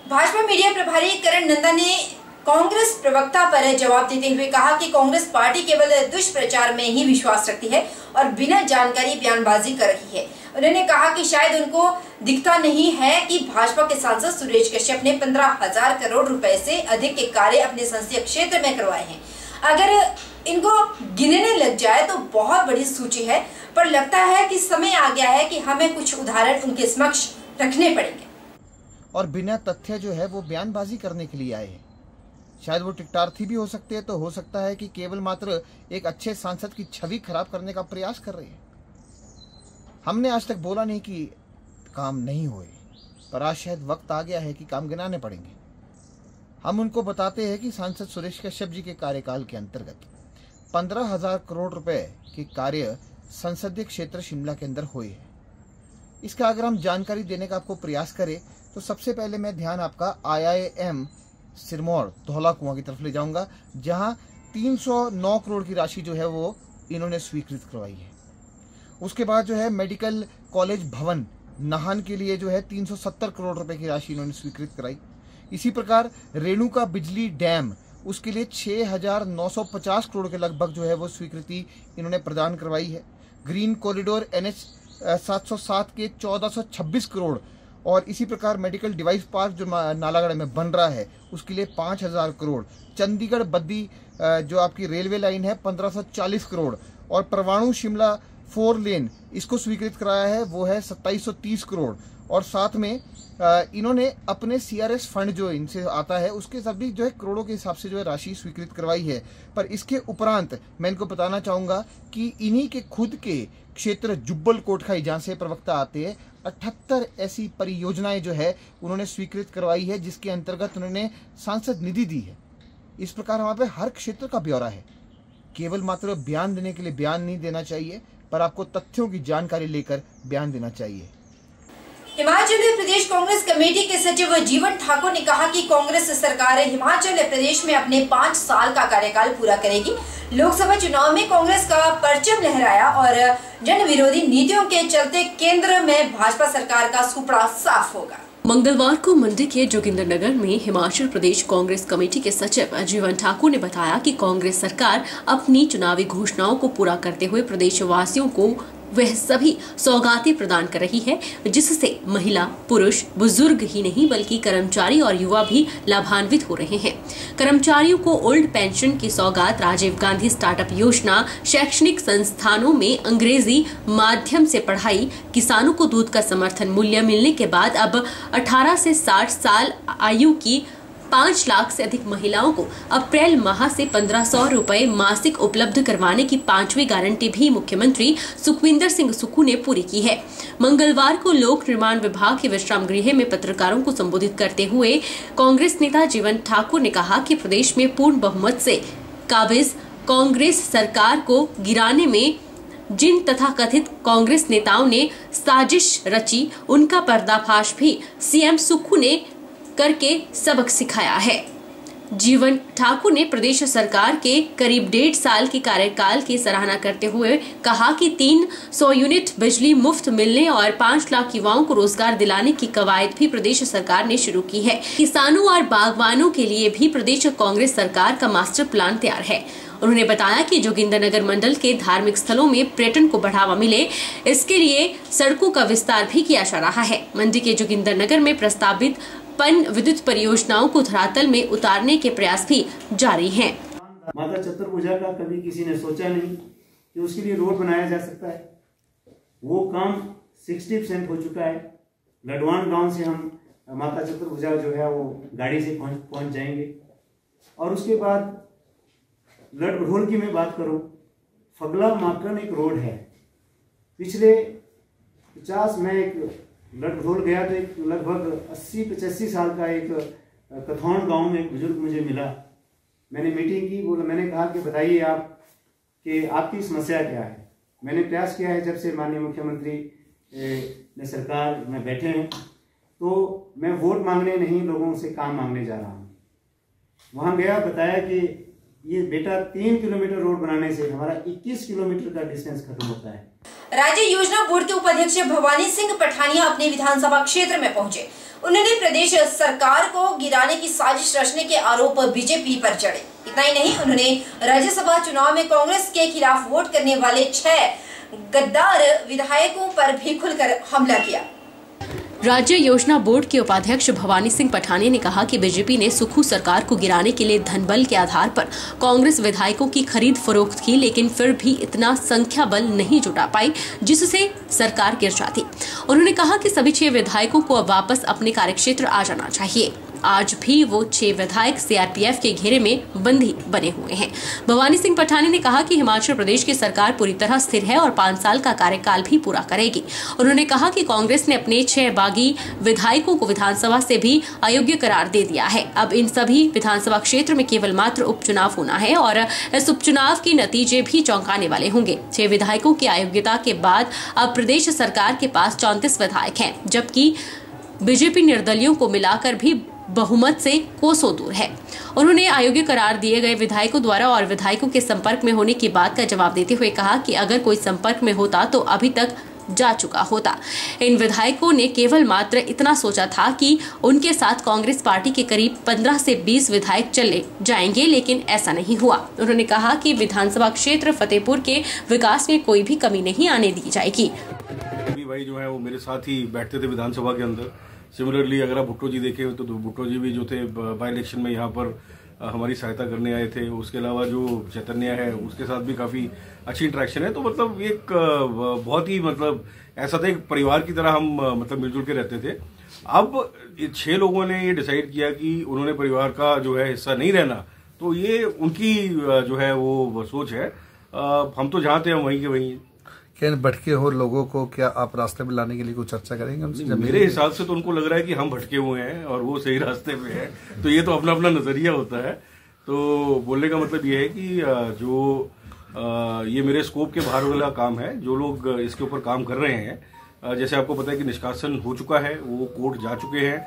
Bhajpa media प्रभारी करण नंदा ने कांग्रेस प्रवक्ता पर जवाब देते हुए कहा कि कांग्रेस पार्टी केवल दुष्प्रचार में ही विश्वास रखती है और बिना जानकारी बयानबाजी कर रही है। उन्होंने कहा कि शायद उनको दिखता नहीं है कि भाजपा के सांसद सुरेश कश्यप ने 15,000 करोड़ रुपए से अधिक के कार्य अपने संसदीय क्षेत्र में करवाए हैं। अगर इनको गिनने लग जाए तो बहुत बड़ी सूची है, पर लगता है कि समय आ गया है कि हमें कुछ उदाहरण उनके समक्ष रखने पड़ेंगे। और बिना तथ्य जो है वो बयानबाजी करने के लिए आए हैं। शायद वो टिकटार्थी भी हो सकते हैं, तो हो सकता है कि केवल मात्र एक अच्छे सांसद की छवि खराब करने का प्रयास कर रहे हैं। हमने आज तक बोला नहीं कि काम नहीं हुए, पर आज शायद वक्त आ गया है कि काम गिनाने पड़ेंगे। हम उनको बताते हैं कि सांसद सुरेश कश्यप जी के कार्यकाल के अंतर्गत 15,000 करोड़ रुपए के कार्य संसदीय क्षेत्र शिमला के अंदर हुए हैं। इसका अगर हम जानकारी देने का आपको प्रयास करें तो सबसे पहले मैं ध्यान आपका IIM सिरमौर धौला कुआं की तरफ ले जाऊंगा, जहां 309 करोड़ की राशि जो है वो इन्होंने स्वीकृत करवाई है। उसके बाद जो है मेडिकल कॉलेज भवन नाहन के लिए जो है 370 करोड़ रुपए की राशि इन्होंने स्वीकृत कराई। इसी प्रकार रेणुका बिजली डैम, उसके लिए 6,950 करोड़ के लगभग जो है वो स्वीकृति इन्होंने प्रदान करवाई है। ग्रीन कॉरिडोर NH 707 के 1426 करोड़, और इसी प्रकार मेडिकल डिवाइस पार्क जो नालागढ़ में बन रहा है उसके लिए 5,000 करोड़। चंडीगढ़ बद्दी जो आपकी रेलवे लाइन है 1,540 करोड़, और परवाणु शिमला 4 लेन इसको स्वीकृत कराया है वो है 2,730 करोड़। और साथ में इन्होंने अपने CRS फंड जो इनसे आता है उसके सभी जो है करोड़ों के हिसाब से जो है राशि स्वीकृत करवाई है। पर इसके उपरांत मैं इनको बताना चाहूँगा कि इन्हीं के खुद के क्षेत्र जुब्बल कोटखाई, जहाँ से प्रवक्ता आते हैं, 78 ऐसी परियोजनाएं जो है उन्होंने स्वीकृत करवाई है, जिसके अंतर्गत उन्होंने सांसद निधि दी है। इस प्रकार वहाँ पे हर क्षेत्र का ब्यौरा है। केवल मात्र बयान देने के लिए बयान नहीं देना चाहिए, पर आपको तथ्यों की जानकारी लेकर बयान देना चाहिए। हिमाचल प्रदेश कांग्रेस कमेटी के सचिव जीवन ठाकुर ने कहा कि कांग्रेस सरकार हिमाचल प्रदेश में अपने 5 साल का कार्यकाल पूरा करेगी। लोकसभा चुनाव में कांग्रेस का परचम लहराया और जन विरोधी नीतियों के चलते केंद्र में भाजपा सरकार का सुपड़ा साफ होगा। मंगलवार को मंडी के जोगिंद्रनगर में हिमाचल प्रदेश कांग्रेस कमेटी के सचिव जीवन ठाकुर ने बताया कि कांग्रेस सरकार अपनी चुनावी घोषणाओं को पूरा करते हुए प्रदेशवासियों को वह सभी सौगातें प्रदान कर रही है, जिससे महिला, पुरुष, बुजुर्ग ही नहीं बल्कि कर्मचारी और युवा भी लाभान्वित हो रहे हैं। कर्मचारियों को ओल्ड पेंशन की सौगात, राजीव गांधी स्टार्टअप योजना, शैक्षणिक संस्थानों में अंग्रेजी माध्यम से पढ़ाई, किसानों को दूध का समर्थन मूल्य मिलने के बाद अब 18 से 60 साल आयु की 5 लाख से अधिक महिलाओं को अप्रैल माह से 1,500 रुपए मासिक उपलब्ध करवाने की 5वीं गारंटी भी मुख्यमंत्री सुखविंदर सिंह सुक्खू ने पूरी की है। मंगलवार को लोक निर्माण विभाग के विश्राम गृह में पत्रकारों को संबोधित करते हुए कांग्रेस नेता जीवन ठाकुर ने कहा कि प्रदेश में पूर्ण बहुमत से काबिज कांग्रेस सरकार को गिराने में जिन तथा कथित कांग्रेस नेताओं ने साजिश रची, उनका पर्दाफाश भी CM सुक्खू ने करके सबक सिखाया है। जीवन ठाकुर ने प्रदेश सरकार के करीब 1.5 साल के कार्यकाल की सराहना करते हुए कहा कि 300 यूनिट बिजली मुफ्त मिलने और 5 लाख युवाओं को रोजगार दिलाने की कवायद भी प्रदेश सरकार ने शुरू की है। किसानों और बागवानों के लिए भी प्रदेश कांग्रेस सरकार का मास्टर प्लान तैयार है। उन्होंने बताया कि जोगिंद्रनगर मंडल के धार्मिक स्थलों में पर्यटन को बढ़ावा मिले, इसके लिए सड़कों का विस्तार भी किया जा रहा है। मंडी के जोगिंद्रनगर में प्रस्तावित पन विद्युत परियोजनाओं को धरातल में उतारने के प्रयास भी जारी हैं। माता चतुर्भुजा का कभी किसी ने सोचा नहीं कि उसके लिए रोड बनाया जा सकता है। वो काम 60% हो चुका है। लडवान गांव से हम माता चतुर्भुजा जो है वो गाड़ी से पहुंच जाएंगे। और उसके बाद लडभड़ोल की मैं बात करूं, फगला माकन एक रोड है। पिछले 50 में एक लडभड़ोल गया तो एक लगभग 80-85 साल का एक कथौन गांव में एक बुजुर्ग मुझे मिला। मैंने मीटिंग की, बोला, मैंने कहा कि बताइए आप कि आपकी समस्या क्या है। मैंने प्रयास किया है जब से माननीय मुख्यमंत्री ने सरकार में बैठे हैं, तो मैं वोट मांगने नहीं, लोगों से काम मांगने जा रहा हूँ। वहाँ गया, बताया कि ये बेटा 3 किलोमीटर रोड बनाने से हमारा 21 किलोमीटर का डिस्टेंस खत्म होता है। राज्य योजना बोर्ड के उपाध्यक्ष भवानी सिंह पठानिया अपने विधानसभा क्षेत्र में पहुंचे। उन्होंने प्रदेश सरकार को गिराने की साजिश रचने के आरोप बीजेपी पर चढ़े। इतना ही नहीं, उन्होंने राज्यसभा चुनाव में कांग्रेस के खिलाफ वोट करने वाले 6 गद्दार विधायकों पर भी खुलकर हमला किया। राज्य योजना बोर्ड के उपाध्यक्ष भवानी सिंह पठानिया ने कहा कि बीजेपी ने सुखू सरकार को गिराने के लिए धनबल के आधार पर कांग्रेस विधायकों की खरीद फरोख्त की, लेकिन फिर भी इतना संख्या बल नहीं जुटा पाई जिससे सरकार गिर जाती। उन्होंने कहा कि सभी 6 विधायकों को अब वापस अपने कार्यक्षेत्र आ जाना चाहिए। आज भी वो 6 विधायक सीआरपीएफ के घेरे में बंदी बने हुए हैं। भवानी सिंह पठानिया ने कहा कि हिमाचल प्रदेश की सरकार पूरी तरह स्थिर है और 5 साल का कार्यकाल भी पूरा करेगी। उन्होंने कहा कि कांग्रेस ने अपने 6 बागी विधायकों को विधानसभा से भी अयोग्य करार दे दिया है। अब इन सभी विधानसभा क्षेत्र में केवल मात्र उपचुनाव होना है और इस उपचुनाव के नतीजे भी चौंकाने वाले होंगे। 6 विधायकों की अयोग्यता के बाद अब प्रदेश सरकार के पास 34 विधायक हैं, जबकि बीजेपी निर्दलियों को मिलाकर भी बहुमत से कोसों दूर है। उन्होंने अयोग्य करार दिए गए विधायकों द्वारा और विधायकों के संपर्क में होने की बात का जवाब देते हुए कहा कि अगर कोई संपर्क में होता तो अभी तक जा चुका होता। इन विधायकों ने केवल मात्र इतना सोचा था कि उनके साथ कांग्रेस पार्टी के करीब 15 से 20 विधायक चले जाएंगे, लेकिन ऐसा नहीं हुआ। उन्होंने कहा कि विधानसभा क्षेत्र फतेहपुर के विकास में कोई भी कमी नहीं आने दी जाएगी। भाई जो है वो मेरे साथ ही बैठते थे विधानसभा के अंदर। सिमिलरली अगर आप भुट्टो जी देखें तो भुट्टो जी भी जो थे बाई इलेक्शन में यहाँ पर हमारी सहायता करने आए थे। उसके अलावा जो चैतन्य है उसके साथ भी काफ़ी अच्छी इंटरेक्शन है। तो मतलब एक बहुत ही मतलब ऐसा था, एक परिवार की तरह हम मतलब मिलजुल के रहते थे। अब 6 लोगों ने ये डिसाइड किया कि उन्होंने परिवार का जो है हिस्सा नहीं रहना, तो ये उनकी जो है वो सोच है। हम तो जहाँ थे हम वहीं के वहीं हैं। क्या भटके हो लोगों को क्या आप रास्ते में लाने के लिए कुछ चर्चा करेंगे उनसे? मेरे हिसाब से तो उनको लग रहा है कि हम भटके हुए हैं और वो सही रास्ते पे हैं। तो ये तो अपना अपना नजरिया होता है। तो बोलने का मतलब ये है कि जो ये मेरे स्कोप के बाहर वाला काम है, जो लोग इसके ऊपर काम कर रहे हैं, जैसे आपको पता है कि निष्कासन हो चुका है, वो कोर्ट जा चुके हैं।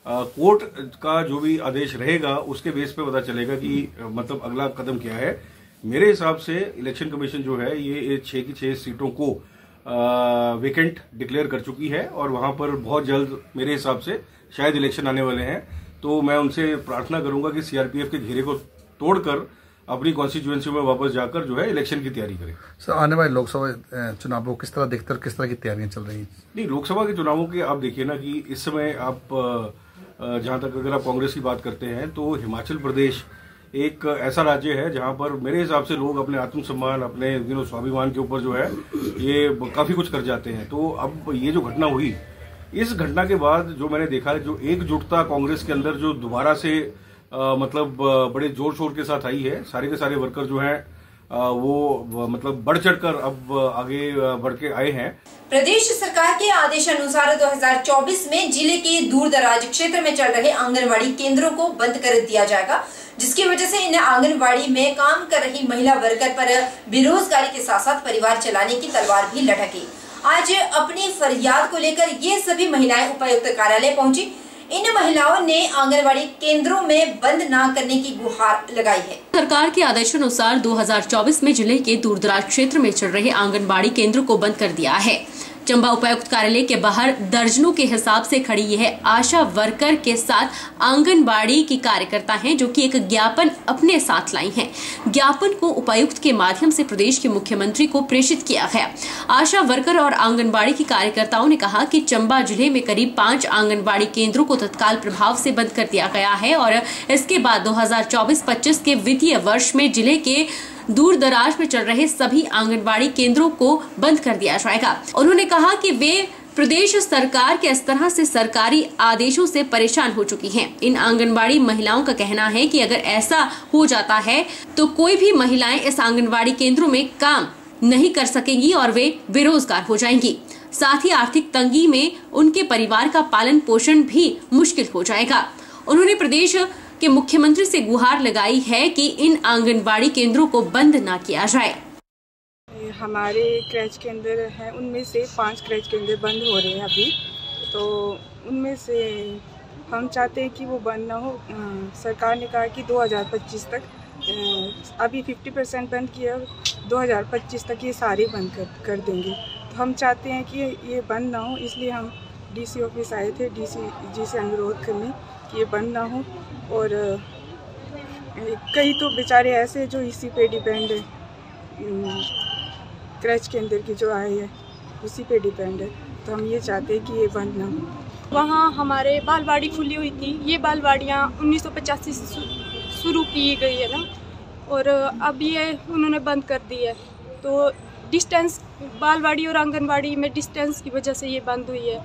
कोर्ट का जो भी आदेश रहेगा उसके बेस पे पता चलेगा कि मतलब अगला कदम क्या है। मेरे हिसाब से इलेक्शन कमीशन जो है ये 6 की 6 सीटों को वेकेंट डिक्लेयर कर चुकी है और वहां पर बहुत जल्द मेरे हिसाब से शायद इलेक्शन आने वाले हैं। तो मैं उनसे प्रार्थना करूंगा कि सीआरपीएफ के घेरे को तोड़कर अपनी कॉन्स्टिट्यूएंसी में वापस जाकर जो है इलेक्शन की तैयारी करें। सर, आने वाले लोकसभा चुनावों किस तरह देखते हैं, किस तरह की तैयारियां चल रही हैं? नहीं, लोकसभा के चुनावों के आप देखिए ना कि इस समय आप जहां तक अगर आप कांग्रेस की बात करते हैं तो हिमाचल प्रदेश एक ऐसा राज्य है जहां पर मेरे हिसाब से लोग अपने आत्मसम्मान, अपने स्वाभिमान के ऊपर जो है ये काफी कुछ कर जाते हैं। तो अब ये जो घटना हुई, इस घटना के बाद जो मैंने देखा है, जो एकजुटता कांग्रेस के अंदर जो दोबारा से मतलब बड़े जोर शोर के साथ आई है, सारे के सारे वर्कर जो हैं वो मतलब बढ़ चढ़कर अब आगे बढ़ के आए हैं। प्रदेश सरकार के आदेशानुसार 2024 में जिले के दूर दराज क्षेत्र में चल रहे आंगनबाड़ी केंद्रों को बंद कर दिया जाएगा, जिसकी वजह से इन आंगनबाड़ी में काम कर रही महिला वर्कर पर बेरोजगारी के साथ साथ परिवार चलाने की तलवार भी लटकी। आज अपनी फरियाद को लेकर ये सभी महिलाएं उपायुक्त कार्यालय पहुंची। इन महिलाओं ने आंगनबाड़ी केंद्रों में बंद न करने की गुहार लगाई है। सरकार के आदेशानुसार 2024 में जिले के दूरदराज क्षेत्र में चल रहे आंगनबाड़ी केंद्रों को बंद कर दिया है। चंबा उपायुक्त कार्यालय के बाहर दर्जनों के हिसाब से खड़ी यह आशा वर्कर के साथ आंगनबाड़ी की कार्यकर्ता हैं, जो कि एक ज्ञापन अपने साथ लाई हैं। ज्ञापन को उपायुक्त के माध्यम से प्रदेश के मुख्यमंत्री को प्रेषित किया गया। आशा वर्कर और आंगनबाड़ी की कार्यकर्ताओं ने कहा कि चंबा जिले में करीब 5 आंगनबाड़ी केंद्रों को तत्काल प्रभाव से बंद कर दिया गया है और इसके बाद 2024-25 के वित्तीय वर्ष में जिले के दूर दराज में चल रहे सभी आंगनबाड़ी केंद्रों को बंद कर दिया जाएगा। उन्होंने कहा कि वे प्रदेश सरकार के इस तरह से सरकारी आदेशों से परेशान हो चुकी हैं। इन आंगनबाड़ी महिलाओं का कहना है कि अगर ऐसा हो जाता है तो कोई भी महिलाएं इस आंगनबाड़ी केंद्रों में काम नहीं कर सकेंगी और वे बेरोजगार हो जाएंगी। साथ ही आर्थिक तंगी में उनके परिवार का पालन पोषण भी मुश्किल हो जाएगा। उन्होंने प्रदेश के मुख्यमंत्री से गुहार लगाई है कि इन आंगनबाड़ी केंद्रों को बंद न किया जाए। हमारे क्रैच केंद्र हैं, उनमें से 5 क्रैच केंद्र बंद हो रहे हैं अभी। तो उनमें से हम चाहते हैं कि वो बंद ना हो। सरकार ने कहा कि 2025 तक, अभी 50% बंद किया, 2025 तक ये सारे बंद कर देंगे। तो हम चाहते हैं कि ये बंद ना हो, इसलिए हम डीसी ऑफिस आए थे डीसी जी से अनुरोध करने कि ये बंद ना हो। और कई तो बेचारे ऐसे जो इसी पे डिपेंड है, क्रच के अंदर की जो आय है उसी पे डिपेंड है। तो हम ये चाहते हैं कि ये बंद ना हो। वहाँ हमारे बालवाड़ी खुली हुई थी। ये बालवाड़ियाँ 1985 से शुरू की गई है ना, और अब ये उन्होंने बंद कर दी है। तो डिस्टेंस बालवाड़ी और आंगनवाड़ी में डिस्टेंस की वजह से ये बंद हुई है।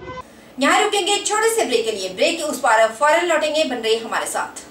यहाँ रुकेंगे छोटे से ब्रेक के लिए। ब्रेक के उस पार फौरन लौटेंगे। बन रही हमारे साथ।